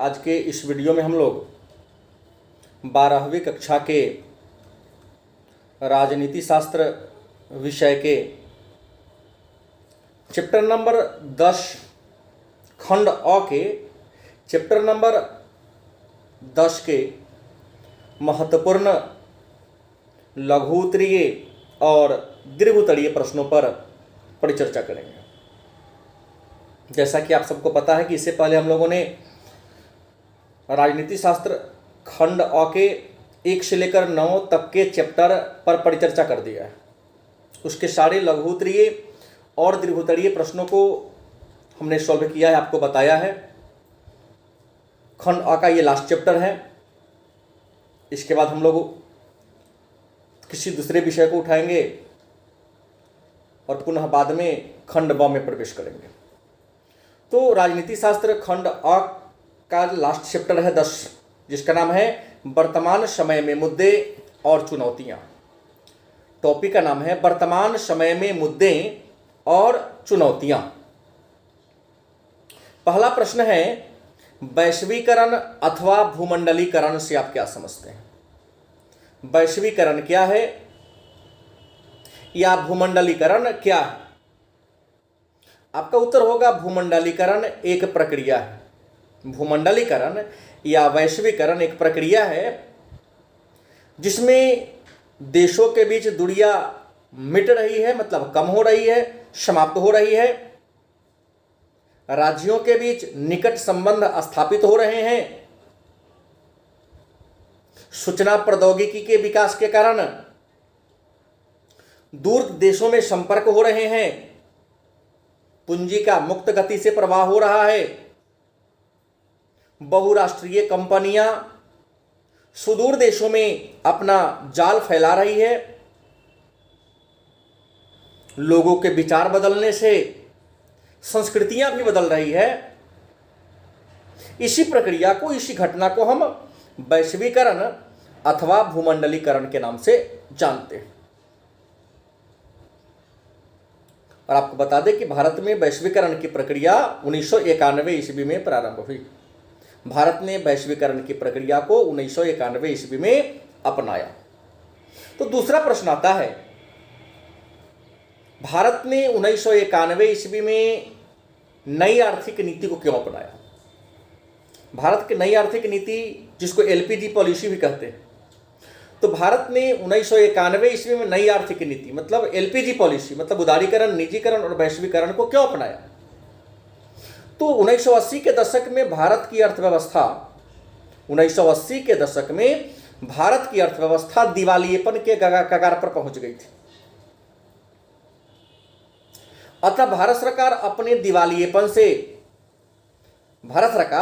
आज के इस वीडियो में हम लोग 12वीं कक्षा के राजनीति शास्त्र विषय के चैप्टर नंबर 10 खंड अ के चैप्टर नंबर 10 के महत्वपूर्ण लघु-उत्तरीय और दीर्घ-उत्तरीय प्रश्नों पर परिचर्चा करेंगे। जैसा कि आप सबको पता है कि इससे पहले हम लोगों ने राजनीति शास्त्र खंड अ के 1 से लेकर 9 तक के चैप्टर पर परिचर्चा कर दिया है। उसके सारे लघु-उत्तरीय और दीर्घ-उत्तरीय प्रश्नों को हमने सॉल्व किया है, आपको बताया है। खंड अ का ये लास्ट चैप्टर है। इसके बाद हम लोग किसी दूसरे विषय को उठाएंगे और पुनः बाद में खंड ब में प्रवेश करेंगे। तो राजनीति शास्त्र खंड अ का लास्ट चैप्टर है 10, जिसका नाम है वर्तमान समय में मुद्दे और चुनौतियां। टॉपिक का नाम है वर्तमान समय में मुद्दे और चुनौतियां। पहला प्रश्न है, वैश्वीकरण अथवा भूमंडलीकरण से आप क्या समझते हैं? वैश्वीकरण क्या है या भूमंडलीकरण क्या है? आपका उत्तर होगा भूमंडलीकरण एक प्रक्रिया है। भूमंडलीकरण या वैश्वीकरण एक प्रक्रिया है जिसमें देशों के बीच दूरियां मिट रही है, मतलब कम हो रही है, समाप्त हो रही है। राज्यों के बीच निकट संबंध स्थापित हो रहे हैं। सूचना प्रौद्योगिकी के विकास के कारण दूर देशों में संपर्क हो रहे हैं। पूंजी का मुक्त गति से प्रवाह हो रहा है। बहुराष्ट्रीय कंपनियां सुदूर देशों में अपना जाल फैला रही है। लोगों के विचार बदलने से संस्कृतियां भी बदल रही है। इसी प्रक्रिया को, इसी घटना को हम वैश्वीकरण अथवा भूमंडलीकरण के नाम से जानते हैं। और आपको बता दें कि भारत में वैश्वीकरण की प्रक्रिया 1991 ईस्वी में प्रारंभ हुई। भारत ने वैश्वीकरण की प्रक्रिया को 1991 ईस्वी में अपनाया। तो दूसरा प्रश्न आता है, भारत ने 1991 ईस्वी में नई आर्थिक नीति को क्यों अपनाया? भारत की नई आर्थिक नीति, जिसको एलपीजी पॉलिसी भी कहते हैं, तो भारत ने 1991 ईस्वी में नई आर्थिक नीति मतलब एलपीजी पॉलिसी, मतलब उदारीकरण, निजीकरण और वैश्वीकरण को क्यों अपनाया? तो 1980 के दशक में भारत की अर्थव्यवस्था 1980 के दशक में भारत की अर्थव्यवस्था दिवालियेपन के कगार पर पहुंच गई थी। अतः भारत सरकार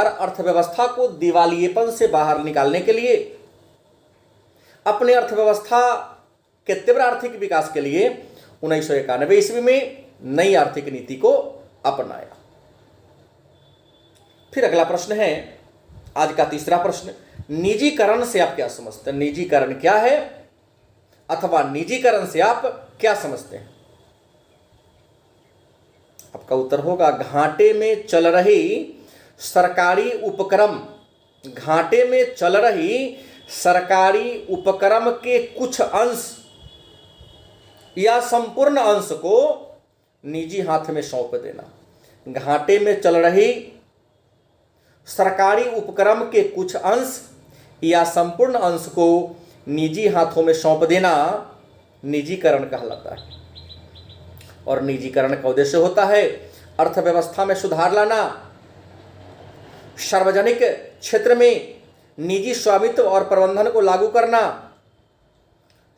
अर्थव्यवस्था को दिवालियेपन से बाहर निकालने के लिए, अपने अर्थव्यवस्था के तीव्र आर्थिक विकास के लिए 1991 ईस्वी में नई आर्थिक नीति को अपनाया। फिर अगला प्रश्न है, आज का तीसरा प्रश्न, निजीकरण से आप क्या समझते हैं? निजीकरण क्या है अथवा निजीकरण से आप क्या समझते हैं? आपका उत्तर होगा घाटे में चल रही सरकारी उपक्रम के कुछ अंश या संपूर्ण अंश को निजी हाथ में सौंप देना। घाटे में चल रही सरकारी उपक्रम के कुछ अंश या संपूर्ण अंश को निजी हाथों में सौंप देना निजीकरण कहलाता है। और निजीकरण का उद्देश्य होता है अर्थव्यवस्था में सुधार लाना, सार्वजनिक क्षेत्र में निजी स्वामित्व और प्रबंधन को लागू करना,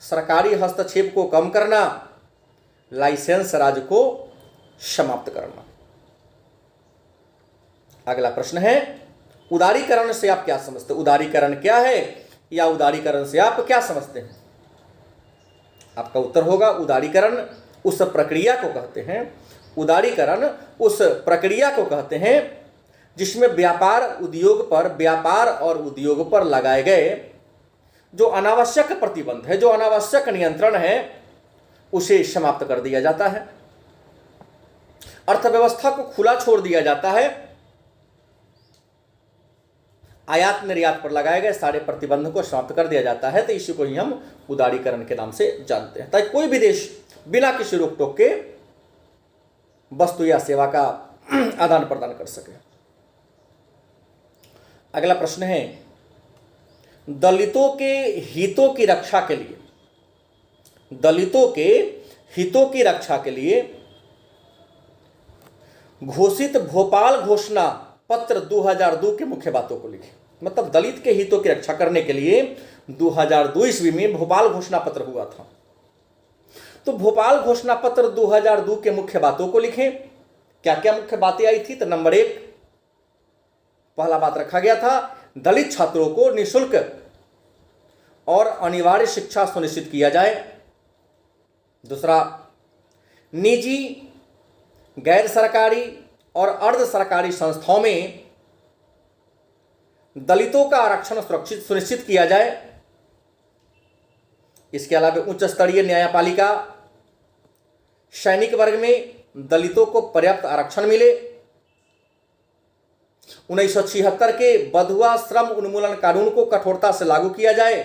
सरकारी हस्तक्षेप को कम करना, लाइसेंस राज को समाप्त करना। अगला प्रश्न है, उदारीकरण से आप क्या समझते हैं? उदारीकरण क्या है या उदारीकरण से आप क्या समझते हैं? आपका उत्तर होगा उदारीकरण उस प्रक्रिया को कहते हैं, उदारीकरण उस प्रक्रिया को कहते हैं जिसमें व्यापार और उद्योग पर लगाए गए जो अनावश्यक प्रतिबंध है, जो अनावश्यक नियंत्रण है, उसे समाप्त कर दिया जाता है। अर्थव्यवस्था को खुला छोड़ दिया जाता है आयात निर्यात पर लगाए गए सारे प्रतिबंध को समाप्त कर दिया जाता है। तो इसी को ही हम उदारीकरण के नाम से जानते हैं, ताकि कोई भी देश बिना किसी रोक टोक के वस्तु या सेवा का आदान प्रदान कर सके। अगला प्रश्न है, दलितों के हितों की रक्षा के लिए, दलितों के हितों की रक्षा के लिए घोषित भोपाल घोषणा पत्र 2002 के मुख्य बातों को लिखें। मतलब दलित के हितों की रक्षा करने के लिए 2002 ईस्वी में भोपाल घोषणा पत्र हुआ था। तो भोपाल घोषणा पत्र 2002 के मुख्य बातों को लिखें। क्या क्या मुख्य बातें आई थी? तो नंबर 1, पहला बात रखा गया था, दलित छात्रों को निःशुल्क और अनिवार्य शिक्षा सुनिश्चित किया जाए। दूसरा, निजी, गैर सरकारी और अर्ध सरकारी संस्थाओं में दलितों का आरक्षण सुनिश्चित किया जाए। इसके अलावा उच्च स्तरीय न्यायपालिका, सैनिक वर्ग में दलितों को पर्याप्त आरक्षण मिले। 1976 के बधुआ श्रम उन्मूलन कानून को कठोरता से लागू किया जाए।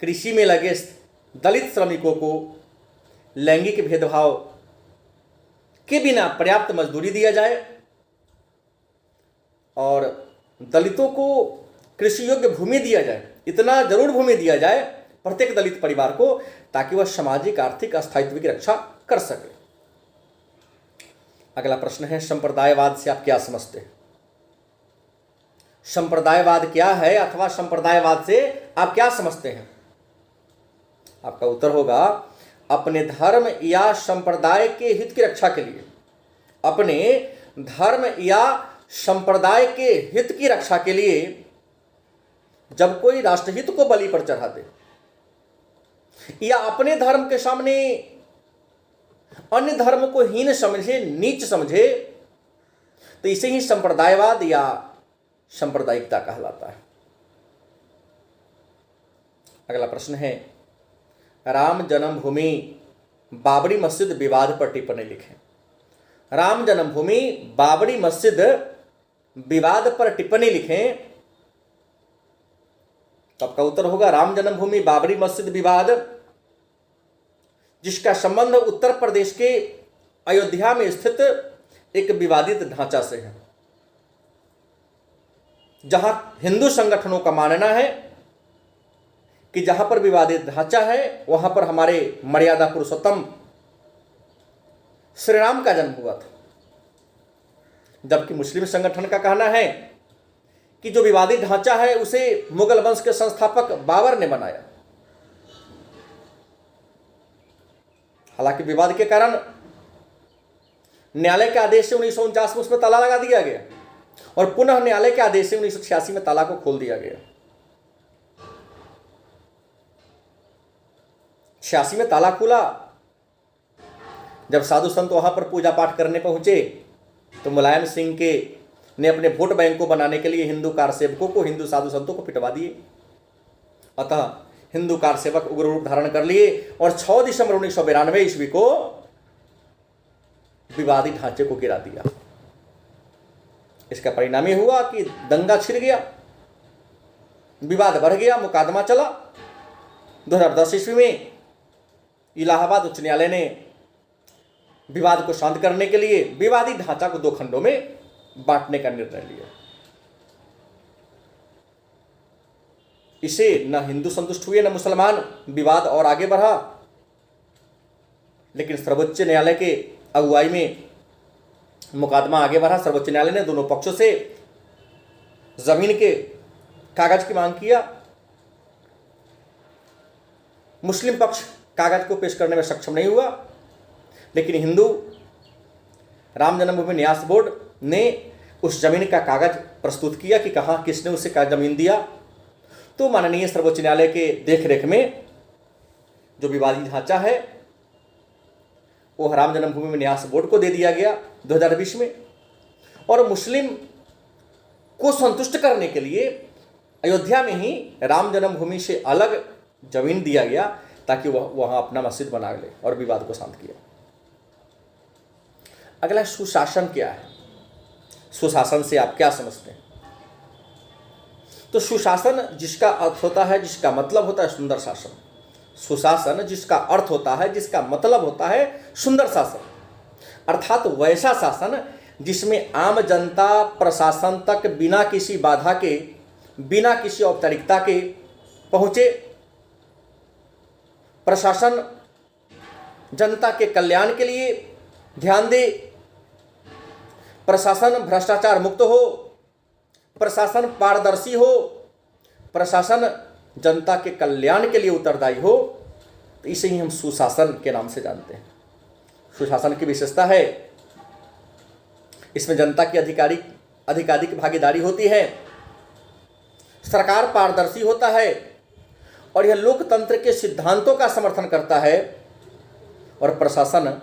कृषि में लगे दलित श्रमिकों को लैंगिक भेदभाव के बिना पर्याप्त मजदूरी दिया जाए और दलितों को कृषि योग्य भूमि दिया जाए। इतना जरूर भूमि दिया जाए प्रत्येक दलित परिवार को, ताकि वह सामाजिक आर्थिक स्थायित्व की रक्षा कर सके। अगला प्रश्न है, संप्रदायवाद से आप क्या समझते हैं? संप्रदायवाद क्या है अथवा संप्रदायवाद से आप क्या समझते हैं? आपका उत्तर होगा, अपने धर्म या संप्रदाय के हित की रक्षा के लिए, अपने धर्म या संप्रदाय के हित की रक्षा के लिए जब कोई राष्ट्रहित को बलि पर चढ़ा दे या अपने धर्म के सामने अन्य धर्म को हीन समझे, नीच समझे, तो इसे ही संप्रदायवाद या सांप्रदायिकता कहलाता है। अगला प्रश्न है, राम जन्मभूमि बाबरी मस्जिद विवाद पर टिप्पणी लिखें। राम जन्मभूमि बाबरी मस्जिद विवाद पर टिप्पणी लिखें। तो आपका उत्तर होगा, राम जन्मभूमि बाबरी मस्जिद विवाद, जिसका संबंध उत्तर प्रदेश के अयोध्या में स्थित एक विवादित ढांचा से है, जहां हिंदू संगठनों का मानना है कि जहां पर विवादित ढांचा है वहां पर हमारे मर्यादा पुरुषोत्तम श्री राम का जन्म हुआ था। जबकि मुस्लिम संगठन का कहना है कि जो विवादित ढांचा है उसे मुगल वंश के संस्थापक बाबर ने बनाया। हालांकि विवाद के कारण न्यायालय के आदेश से 1949 में उसमें ताला लगा दिया गया और पुनः न्यायालय के आदेश से 1986 में ताला को खोल दिया गया। 86 में ताला खुला। जब साधु संत वहां पर पूजा पाठ करने पहुंचे तो मुलायम सिंह के ने अपने वोट बैंक को बनाने के लिए हिंदू कारसेवकों को, हिंदू साधु संतों को पिटवा दिए। अतः हिंदू कारसेवक उग्र रूप धारण कर लिए और 6 दिसंबर 1992 ईस्वी को विवादित ढांचे को गिरा दिया। इसका परिणाम यह हुआ कि दंगा छिड़ गया, विवाद बढ़ गया, मुकदमा चला। 2010 ईस्वी में इलाहाबाद उच्च न्यायालय ने विवाद को शांत करने के लिए विवादित ढांचा को 2 खंडों में बांटने का निर्णय लिया। इसे न हिंदू संतुष्ट हुए न मुसलमान, विवाद और आगे बढ़ा। लेकिन सर्वोच्च न्यायालय के अगुवाई में मुकदमा आगे बढ़ा। सर्वोच्च न्यायालय ने दोनों पक्षों से जमीन के कागज की मांग किया। मुस्लिम पक्ष कागज को पेश करने में सक्षम नहीं हुआ, लेकिन हिंदू राम जन्मभूमि न्यास बोर्ड ने उस जमीन का कागज प्रस्तुत किया कि कहाँ किसने उसे क्या जमीन दिया। तो माननीय सर्वोच्च न्यायालय के देखरेख में जो विवादित ढांचा है वो राम जन्मभूमि न्यास बोर्ड को दे दिया गया 2020 में। और मुस्लिम को संतुष्ट करने के लिए अयोध्या में ही राम जन्मभूमि से अलग जमीन दिया गया ताकि वह वहां अपना मस्जिद बना ले और विवाद को शांत किया। अगला, सुशासन क्या है? सुशासन से आप क्या समझते हैं? तो सुशासन जिसका अर्थ होता है, जिसका मतलब होता है सुंदर शासन, सुशासन जिसका अर्थ होता है, जिसका मतलब होता है सुंदर शासन, अर्थात वैसा शासन जिसमें आम जनता प्रशासन तक बिना किसी बाधा के, बिना किसी औपचारिकता के पहुँचे। प्रशासन जनता के कल्याण के लिए ध्यान दे, प्रशासन भ्रष्टाचार मुक्त हो, प्रशासन पारदर्शी हो, प्रशासन जनता के कल्याण के लिए उत्तरदायी हो। तो इसे ही हम सुशासन के नाम से जानते हैं। सुशासन की विशेषता है, इसमें जनता की अधिकाधिक भागीदारी होती है, सरकार पारदर्शी होता है और यह लोकतंत्र के सिद्धांतों का समर्थन करता है, और प्रशासन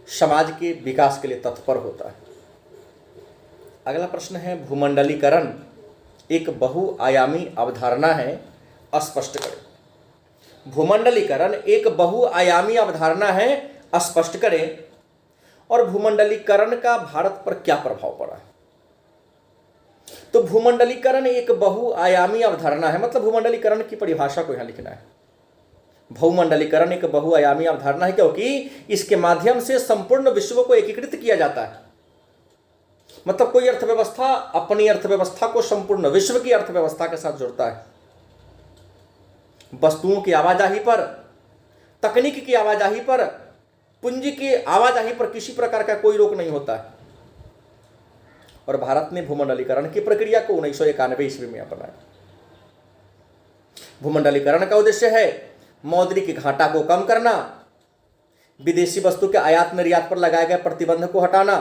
समाज के विकास के लिए तत्पर होता है। अगला प्रश्न है, भूमंडलीकरण एक बहुआयामी अवधारणा है, स्पष्ट करें। भूमंडलीकरण एक बहुआयामी अवधारणा है, स्पष्ट करें। और भूमंडलीकरण का भारत पर क्या प्रभाव पड़ा है? तो भूमंडलीकरण एक बहुआयामी अवधारणा है, मतलब भूमंडलीकरण की परिभाषा को यहां लिखना है। भूमंडलीकरण एक बहुआयामी अवधारणा है क्योंकि इसके माध्यम से संपूर्ण विश्व को एकीकृत किया जाता है। मतलब कोई अर्थव्यवस्था अपनी अर्थव्यवस्था को संपूर्ण विश्व की अर्थव्यवस्था के साथ जोड़ता है। वस्तुओं की आवाजाही पर, तकनीक की आवाजाही पर, पूंजी की आवाजाही पर किसी प्रकार का कोई रोक नहीं होता है। और भारत ने भूमंडलीकरण की प्रक्रिया को 1991 ईस्वी में अपनाया। भूमंडलीकरण का उद्देश्य है मौद्रिक घाटा को कम करना, विदेशी वस्तु के आयात निर्यात पर लगाए गए प्रतिबंध को हटाना,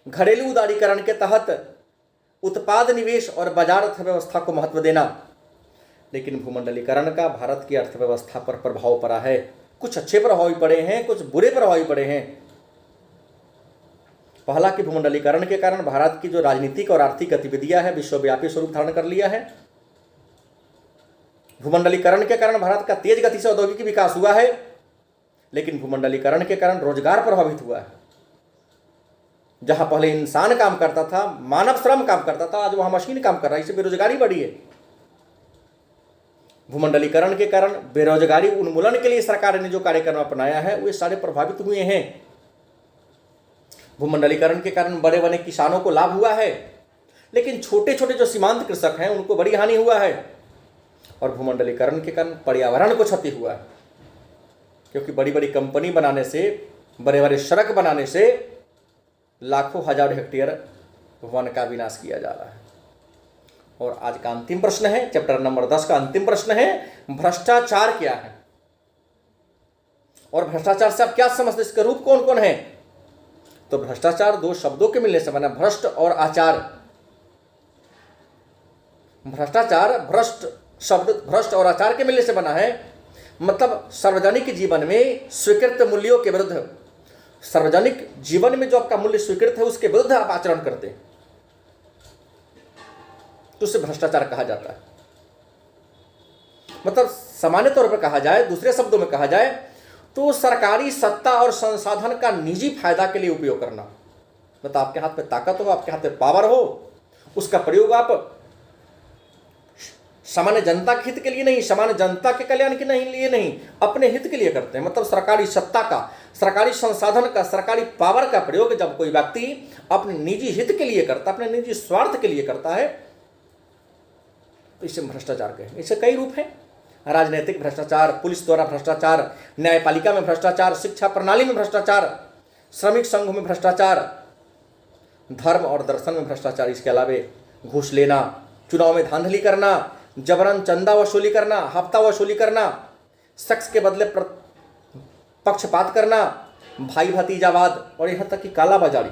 घरेलू उदारीकरण के तहत उत्पाद निवेश और बाजार अर्थव्यवस्था को महत्व देना। लेकिन भूमंडलीकरण का भारत की अर्थव्यवस्था पर प्रभाव पड़ा है। कुछ अच्छे प्रभाव भी पड़े हैं, कुछ बुरे प्रभाव भी पड़े हैं। पहला कि भूमंडलीकरण के कारण भारत की जो राजनीतिक और आर्थिक गतिविधियां है विश्वव्यापी स्वरूप धारण कर लिया है। भूमंडलीकरण के कारण भारत का तेज गति से औद्योगिक विकास हुआ है, लेकिन भूमंडलीकरण के कारण रोजगार प्रभावित हुआ है। जहां पहले इंसान काम करता था, मानव श्रम काम करता था, आज वहां मशीन काम कर रहा है, इससे बेरोजगारी बढ़ी है। भूमंडलीकरण के कारण बेरोजगारी उन्मूलन के लिए सरकार ने जो कार्यक्रम अपनाया है वे सारे प्रभावित हुए हैं। भूमंडलीकरण के कारण बड़े बड़े किसानों को लाभ हुआ है, लेकिन छोटे छोटे जो सीमांत कृषक हैं उनको बड़ी हानि हुआ है। और भूमंडलीकरण के कारण पर्यावरण को क्षति हुआ है, क्योंकि बड़ी बड़ी कंपनी बनाने से, बड़े बड़े सड़क बनाने से लाखों हजार हेक्टेयर वन का विनाश किया जा रहा है। और आज का अंतिम प्रश्न है, चैप्टर नंबर 10 का अंतिम प्रश्न है, भ्रष्टाचार क्या है? और भ्रष्टाचार से आप क्या समझते, इसके रूप कौन कौन है? तो भ्रष्टाचार दो शब्दों के मिलने से बना, भ्रष्ट और आचार। भ्रष्टाचार भ्रष्ट शब्द भ्रष्ट और आचार के मिलने से बना है। मतलब सार्वजनिक जीवन में स्वीकृत मूल्यों के विरुद्ध, सार्वजनिक जीवन में जो आपका मूल्य स्वीकृत है उसके विरुद्ध आप आचरण करते हैं, तो उसे भ्रष्टाचार कहा जाता है। मतलब सामान्य तौर पर कहा जाए, दूसरे शब्दों में कहा जाए तो सरकारी सत्ता और संसाधन का निजी फायदा के लिए उपयोग करना। मतलब आपके हाथ में ताकत हो, आपके हाथ में पावर हो, उसका प्रयोग आप सामान्य जनता के हित के लिए नहीं, सामान्य जनता के कल्याण के लिए नहीं, अपने हित के लिए करते हैं। मतलब सरकारी सत्ता का, सरकारी संसाधन का, सरकारी पावर का प्रयोग जब कोई व्यक्ति अपने निजी हित के लिए करता, अपने निजी स्वार्थ के लिए करता है, तो इसे भ्रष्टाचार कहें। इससे कई रूप हैं, राजनीतिक भ्रष्टाचार, पुलिस द्वारा भ्रष्टाचार, न्यायपालिका में भ्रष्टाचार, शिक्षा प्रणाली में भ्रष्टाचार, श्रमिक संघों में भ्रष्टाचार, धर्म और दर्शन में भ्रष्टाचार। इसके अलावा घूस लेना, चुनाव में धांधली करना, जबरन चंदा वसूली करना, हफ्ता वसूली करना, शख्स के बदले पक्षपात करना, भाई भतीजावाद और यहाँ तक कि कालाबाजारी,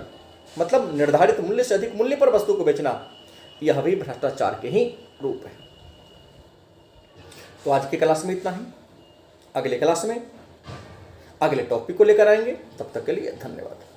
मतलब निर्धारित मूल्य से अधिक मूल्य पर वस्तु को बेचना, यह भी भ्रष्टाचार के ही रूप है। तो आज की क्लास में इतना ही। अगले क्लास में अगले टॉपिक को लेकर आएंगे। तब तक के लिए धन्यवाद।